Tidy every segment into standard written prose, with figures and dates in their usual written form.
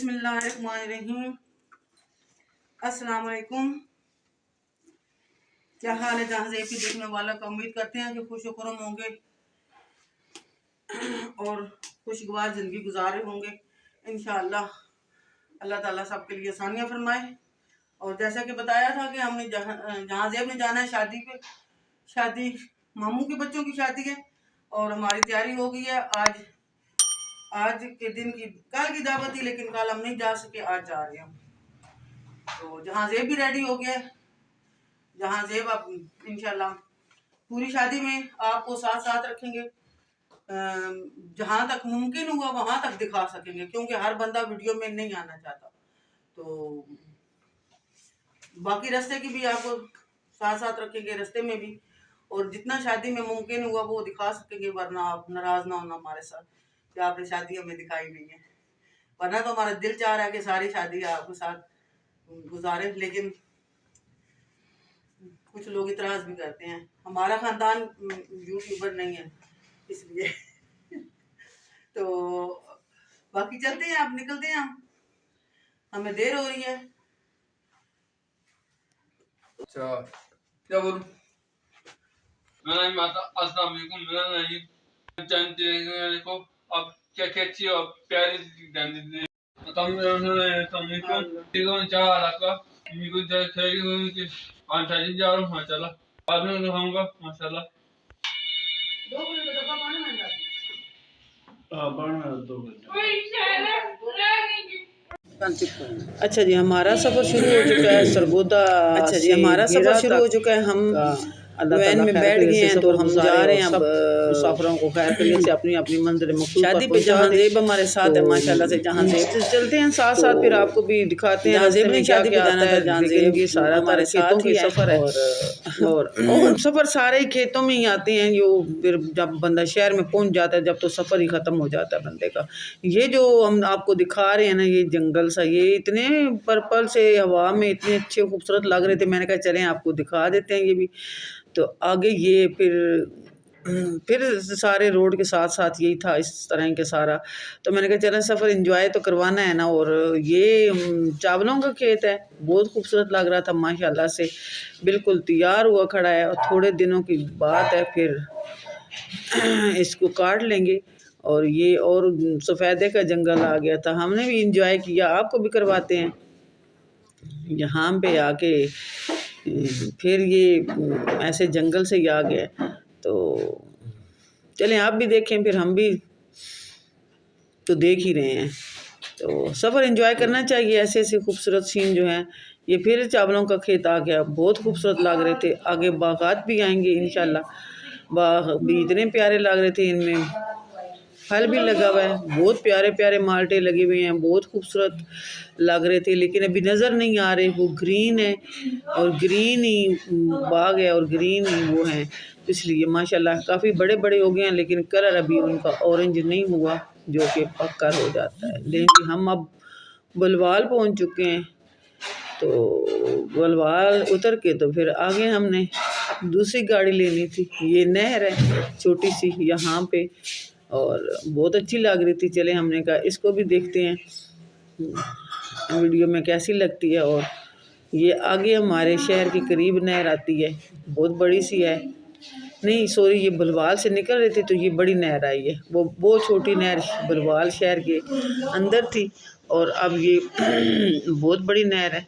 बिस्मिल्लाहिर्रहमानिर्रहीम। अस्सलाम वालेकुम। क्या हाल है जहाँ से देखने वाला का, उम्मीद करते हैं कि खुश खुरम होंगे और खुशगवार ज़िंदगी गुजारे होंगे। इंशाअल्लाह अल्लाह ताला सबके लिए आसानियाँ फरमाए। और जैसा कि बताया था कि हमने जहाँ ज़ेब ने जाना है शादी पे, शादी मामू के बच्चों की शादी है और हमारी तैयारी हो गई है। आज के दिन की कल की दावत थी, लेकिन कल हम नहीं जा सके, आज जा रहे हैं। तो जहाँ ज़ेब भी रेडी हो गया है, जहाँ ज़ेब आप इंशाल्लाह पूरी शादी में आपको साथ साथ रखेंगे, जहाँ तक मुमकिन हुआ वहाँ तक दिखा सकेंगे, क्योंकि हर बंदा वीडियो में नहीं आना चाहता। तो बाकी रास्ते की भी आपको साथ साथ रखेंगे, रास्ते में भी, और जितना शादी में मुमकिन हुआ वो दिखा सकेंगे। वरना आप नाराज़ ना होना हमारे साथ कि आपने शादी हमें दिखाई नहीं है। वरना तो हमारा दिल चाह रहा है कि सारी शादी आपके साथ गुजारे, लेकिन कुछ लोग इतराज़ भी करते हैं। हमारा ख़ानदान यूट्यूबर नहीं है इसलिए तो बाकी चलते हैं, आप निकलते हैं, हमें देर हो रही है। अच्छा क्या बोलूं? मेरा माता अस्सलाम वालेकुम। मेरा नहीं जानते हैं को अब क्या क्या अच्छी और प्यारी जानते हैं। ठीक है चाह रहा का मेरे को चाहिए हो कि आंटी जा रहा हूं माशाल्लाह, बाद में दिखाऊंगा माशाल्लाह। 2 किलो का डब्बा पानी में डाल बना 2 घंटे। अच्छा जी, हमारा सफ़र शुरू हो चुका है सरगोदा। अच्छा जी, हमारा सफ़र शुरू हो चुका है। हम वैन में बैठ गए हैं, तो हम जा रहे हैं अब मुसाफिरों को खैर खैरियत से अपनी अपनी मंजिल मकसूद शादी पे। जहाँ ज़ेब हमारे साथ है माशाल्लाह से, जहाँ ज़ेब चलते हैं साथ साथ, फिर आपको भी दिखाते हैं ज़ेब ने शादी पे जाना था, जहाँ ज़ेब ये सारा हमारे खेतों की सफ़र है। और सफ़र सारे ही खेतों में ही आते हैं, जो फिर जब बंदा शहर में पहुंच जाता है, जब तो सफ़र ही ख़त्म हो जाता है बंदे का। ये जो हम आपको दिखा रहे हैं ना, ये जंगल सा, ये इतने पर्पल से हवा में इतने अच्छे खूबसूरत लग रहे थे, मैंने कहा चलें आपको दिखा देते हैं ये भी। तो आगे ये फिर सारे रोड के साथ साथ यही था इस तरह के सारा। तो मैंने कहा चलें सफ़र एंजॉय तो करवाना है ना। और ये चावलों का खेत है, बहुत खूबसूरत लग रहा था माशाल्लाह से, बिल्कुल तैयार हुआ खड़ा है और थोड़े दिनों की बात है फिर इसको काट लेंगे। और ये और सफ़ेदे का जंगल आ गया था, हमने भी इंजॉय किया, आपको भी करवाते हैं। यहाँ पे आके फिर ये ऐसे जंगल से ही आ गया, तो चलें आप भी देखें, फिर हम भी तो देख ही रहे हैं। तो सफ़र एंजॉय करना चाहिए, ऐसे ऐसे खूबसूरत सीन जो हैं। ये फिर चावलों का खेत आ गया, बहुत खूबसूरत लग रहे थे। आगे बागात भी आएंगे इंशाल्लाह, बाग भी इतने प्यारे लग रहे थे, इनमें फल भी लगा हुआ है, बहुत प्यारे प्यारे माल्टे लगे हुए हैं, बहुत खूबसूरत लग रहे थे, लेकिन अभी नज़र नहीं आ रहे। वो ग्रीन है और ग्रीन ही बाग है और ग्रीन ही वो हैं, इसलिए माशाल्लाह काफ़ी बड़े बड़े हो गए हैं, लेकिन कलर अभी उनका ऑरेंज नहीं हुआ, जो कि पक्का हो जाता है। लेकिन हम अब बलवाल पहुंच चुके हैं, तो बलवाल उतर के तो फिर आगे हमने दूसरी गाड़ी लेनी थी। ये नहर है छोटी सी यहाँ पे, और बहुत अच्छी लग रही थी। चले हमने कहा इसको भी देखते हैं वीडियो में कैसी लगती है। और ये आगे हमारे शहर के करीब नहर आती है, बहुत बड़ी सी है। नहीं सॉरी, ये बलवाल से निकल रही थी तो ये बड़ी नहर आई है, वो छोटी नहर बलवाल शहर के अंदर थी, और अब ये बहुत बड़ी नहर है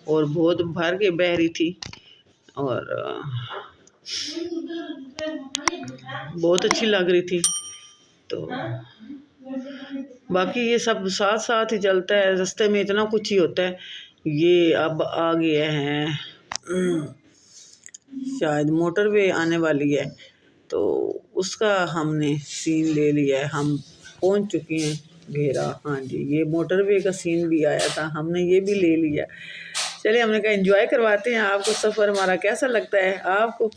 और बहुत भर के बह रही थी, और बहुत अच्छी लग रही थी। तो बाकी ये सब साथ साथ ही चलता है, रास्ते में इतना कुछ ही होता है। ये अब आ गए हैं, शायद मोटरवे आने वाली है, तो उसका हमने सीन ले लिया है, हम पहुंच चुके हैं घेरा। हाँ जी, ये मोटरवे का सीन भी आया था, हमने ये भी ले लिया। चलिए हमने कहा एंजॉय करवाते हैं आपको, सफ़र हमारा कैसा लगता है आपको।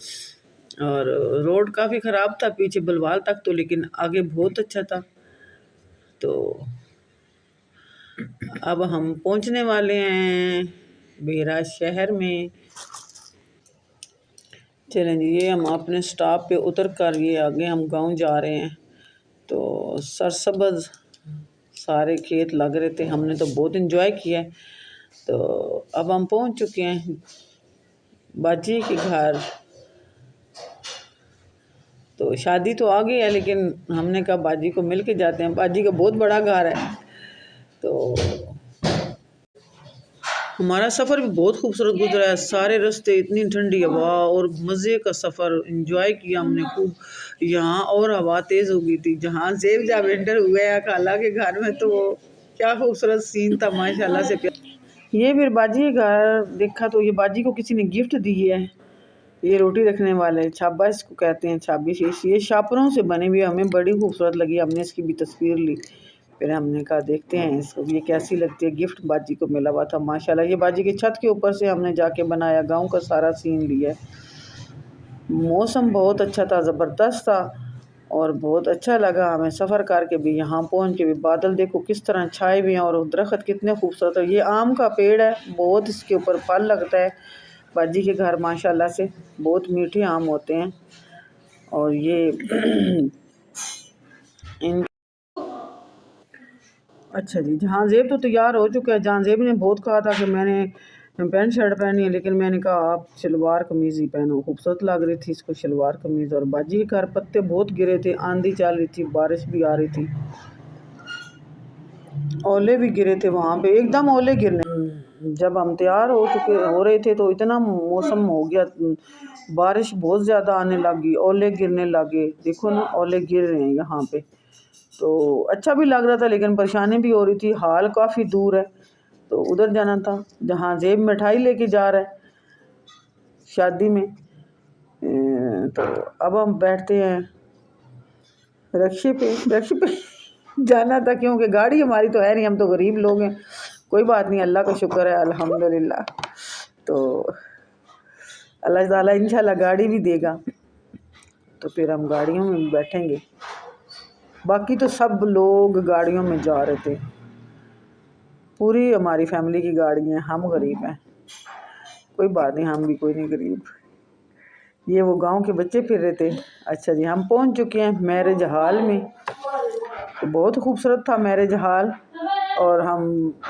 और रोड काफ़ी ख़राब था पीछे बलवाल तक तो, लेकिन आगे बहुत अच्छा था। तो अब हम पहुंचने वाले हैं बेरा शहर में। चलें जी, ये हम अपने स्टॉप पे उतर कर ये आगे हम गांव जा रहे हैं। तो सरसब्ज़ सारे खेत लग रहे थे, हमने तो बहुत इंजॉय किया है। तो अब हम पहुंच चुके हैं बाजी के घर। तो शादी तो आ गई है, लेकिन हमने कहा बाजी को मिल के जाते हैं। बाजी का बहुत बड़ा घर है। तो हमारा सफ़र भी बहुत खूबसूरत गुजरा है। सारे रास्ते इतनी ठंडी हवा और मज़े का सफ़र एंजॉय किया हमने खूब। यहाँ और हवा तेज़ हो गई थी। जहाँ ज़ेब जब एंटर हुए हैं खाला के घर में, तो क्या खूबसूरत सीन था माशाल्लाह से। ये फिर बाजी के घर देखा तो ये बाजी को किसी ने गिफ्ट दी है। ये रोटी रखने वाले छाबा इसको कहते हैं, छाबी शीश। ये शापरों से बनी हुई हमें बड़ी खूबसूरत लगी। हमने इसकी भी तस्वीर ली। फिर हमने कहा देखते हैं इसको ये कैसी लगती है। गिफ्ट बाजी को मिला हुआ था माशाल्लाह। ये बाजी की छत के ऊपर से हमने जाके बनाया, गांव का सारा सीन लिया। मौसम बहुत अच्छा था, ज़बरदस्त था और बहुत अच्छा लगा हमें सफ़र करके भी। यहाँ पहुँच के भी बादल देखो किस तरह छाए हुए हैं और दरख्त कितने खूबसूरत है। ये आम का पेड़ है, बहुत इसके ऊपर फल लगता है। बाजी के घर माशाल्लाह से बहुत मीठे आम होते हैं। और ये इन अच्छा जी, जहाँज़ेब तो तैयार हो चुका है। जहाँज़ेब ने बहुत कहा था कि मैंने पैंट शर्ट पहनी है, लेकिन मैंने कहा आप शलवार कमीज़ ही पहनो। खूबसूरत लग रही थी इसको शलवार कमीज़। और बाजी के घर पत्ते बहुत गिरे थे, आंधी चल रही थी, बारिश भी आ रही थी, ओले भी गिरे थे वहाँ पे, एकदम ओले गिरने। जब हम तैयार हो रहे थे तो इतना मौसम हो गया, बारिश बहुत ज़्यादा आने लगी, ओले गिरने लगे। देखो ना ओले गिर रहे हैं यहाँ पे। तो अच्छा भी लग रहा था, लेकिन परेशानी भी हो रही थी। हाल काफ़ी दूर है तो उधर जाना था। जहाँ ज़ेब मिठाई लेके जा रहा है शादी में। तो अब हम बैठते हैं रक्शे पे जाना था, क्योंकि गाड़ी हमारी तो है नहीं, हम तो गरीब लोग हैं। कोई बात नहीं, अल्लाह का शुक्र है, अल्हम्दुलिल्लाह। तो अल्लाह ताला इंशाल्लाह गाड़ी भी देगा, तो फिर हम गाड़ियों में बैठेंगे। बाकी तो सब लोग गाड़ियों में जा रहे थे, पूरी हमारी फैमिली की गाड़ी है। हम गरीब हैं, कोई बात नहीं, हम भी कोई नहीं गरीब। ये वो गांव के बच्चे फिर रहे थे। अच्छा जी, हम पहुंच चुके हैं मैरिज हॉल में। तो बहुत खूबसूरत था मैरिज हॉल। और हम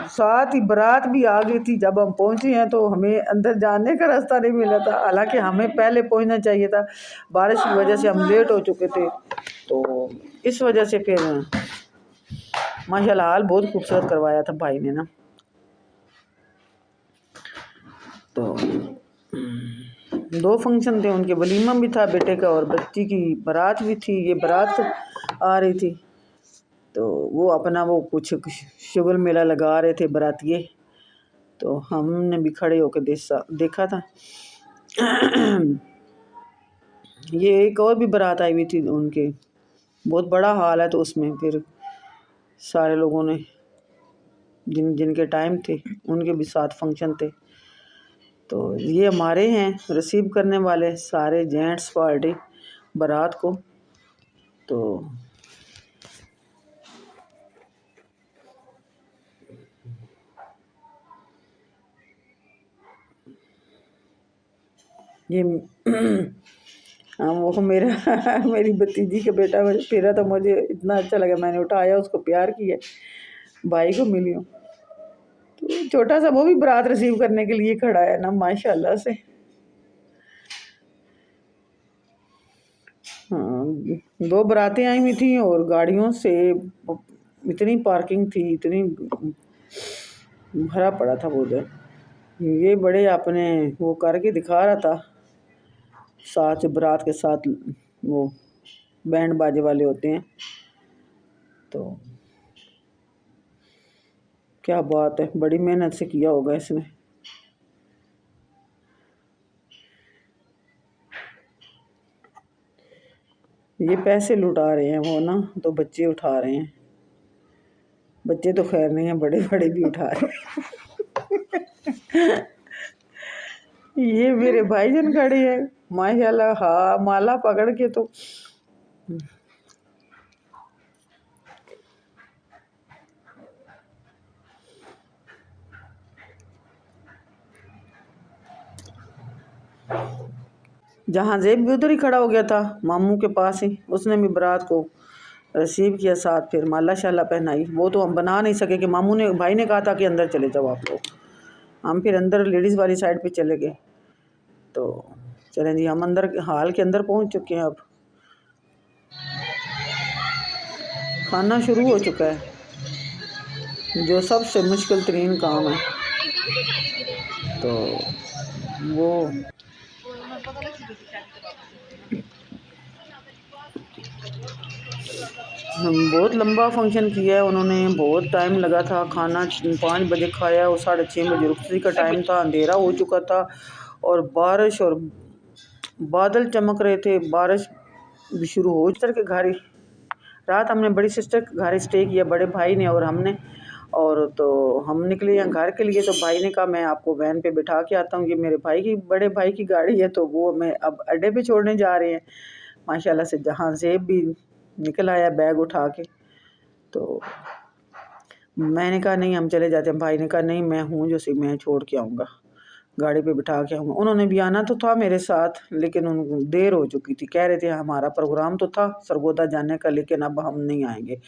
साथ ही बारात भी आ गई थी। जब हम पहुंचे हैं तो हमें अंदर जाने का रास्ता नहीं मिला था, हालांकि हमें पहले पहुंचना चाहिए था। बारिश की वजह से हम लेट हो चुके थे, तो इस वजह से फिर माशाल्लाह हाल बहुत खूबसूरत करवाया था भाई ने ना। तो 2 फंक्शन थे उनके, वलीमा भी था बेटे का और बच्ची की बारात भी थी। ये बारात आ रही थी, तो वो अपना वो कुछ शुगल मेला लगा रहे थे बारातिये। तो हमने भी खड़े होकर देखा था। ये एक और भी बारात आई हुई थी उनके, बहुत बड़ा हाल है, तो उसमें फिर सारे लोगों ने जिनके टाइम थे उनके भी साथ फंक्शन थे। तो ये हमारे हैं रिसीव करने वाले सारे जेंट्स पार्टी बारात को। तो ये वो मेरा मेरी भतीजी का बेटा फिरा, तो मुझे इतना अच्छा लगा, मैंने उठाया, उसको प्यार किया, भाई को मिली हूँ। तो छोटा सा वो भी बारात रिसीव करने के लिए खड़ा है ना माशाल्लाह से। हाँ, 2 बारातें आई हुई थी और गाड़ियों से इतनी पार्किंग थी, इतनी भरा पड़ा था वो उधर। ये बड़े अपने वो करके दिखा रहा था, साथ बारात के साथ वो बैंड बाजे वाले होते हैं। तो क्या बात है, बड़ी मेहनत से किया होगा इसने। ये पैसे लुटा रहे हैं वो ना, तो बच्चे उठा रहे हैं। बच्चे तो खैर नहीं है, बड़े बड़े भी उठा रहे हैं। ये मेरे भाईजान खड़े हैं माशाल्लाह, हाँ माला पकड़ के। तो जहाँ ज़ेब भी उधर ही खड़ा हो गया था मामू के पास ही, उसने भी बारात को रिसीव किया, साथ फिर माला शाला पहनाई। वो तो हम बना नहीं सके कि भाई ने कहा था कि अंदर चले जाओ आप लोग। हम फिर अंदर लेडीज़ वाली साइड पे चले गए। तो चलें जी, हम अंदर हॉल के अंदर पहुंच चुके हैं। अब खाना शुरू हो चुका है, जो सबसे मुश्किल तरीन काम है। तो वो बहुत लंबा फंक्शन किया है उन्होंने, बहुत टाइम लगा था। खाना 5 बजे खाया और 6:30 बजे रुखसती का टाइम था, अंधेरा हो चुका था और बारिश और बादल चमक रहे थे। बारिश भी शुरू हो सिस्टर के घर रात हमने बड़ी सिस्टर के घर स्टे किया, बड़े भाई ने और हमने। और तो हम निकले यहाँ घर के लिए। तो भाई ने कहा मैं आपको वैन पे बिठा के आता हूँ, ये मेरे भाई की बड़े भाई की गाड़ी है। तो वो मैं अब अड्डे पे छोड़ने जा रहे हैं। माशाल्लाह से जहाँ से भी निकल आया बैग उठा के। तो मैंने कहा नहीं हम चले जाते हैं। भाई ने कहा नहीं मैं हूँ जो सी मैं छोड़ के आऊँगा, गाड़ी पे बिठा के आऊँगा। उन्होंने भी आना तो था मेरे साथ, लेकिन उनको देर हो चुकी थी। कह रहे थे हमारा प्रोग्राम तो था सरगोदा जाने का, लेकिन अब हम नहीं आएंगे,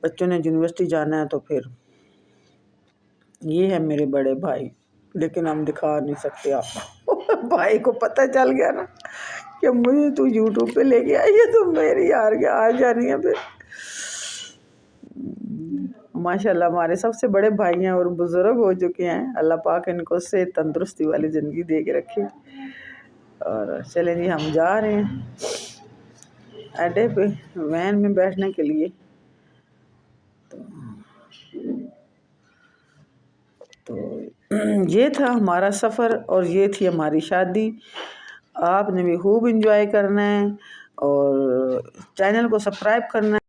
बच्चों ने यूनिवर्सिटी जाना है। तो फिर ये है मेरे बड़े भाई, लेकिन हम दिखा नहीं सकते आपको। भाई को पता चल गया ना कि मुझे तू यूट्यूब पे लेके आई है तो मेरी आ जानी है। फिर माशाल्लाह हमारे सबसे बड़े भाई हैं और बुज़ुर्ग हो चुके हैं। अल्लाह पाक इनको से तंदुरुस्ती वाली ज़िंदगी दे के रखे। और चलें जी, हम जा रहे हैं अड्डे पे वैन में बैठने के लिए। तो ये था हमारा सफ़र और ये थी हमारी शादी। आपने भी खूब इंजॉय करना है और चैनल को सब्सक्राइब करना है।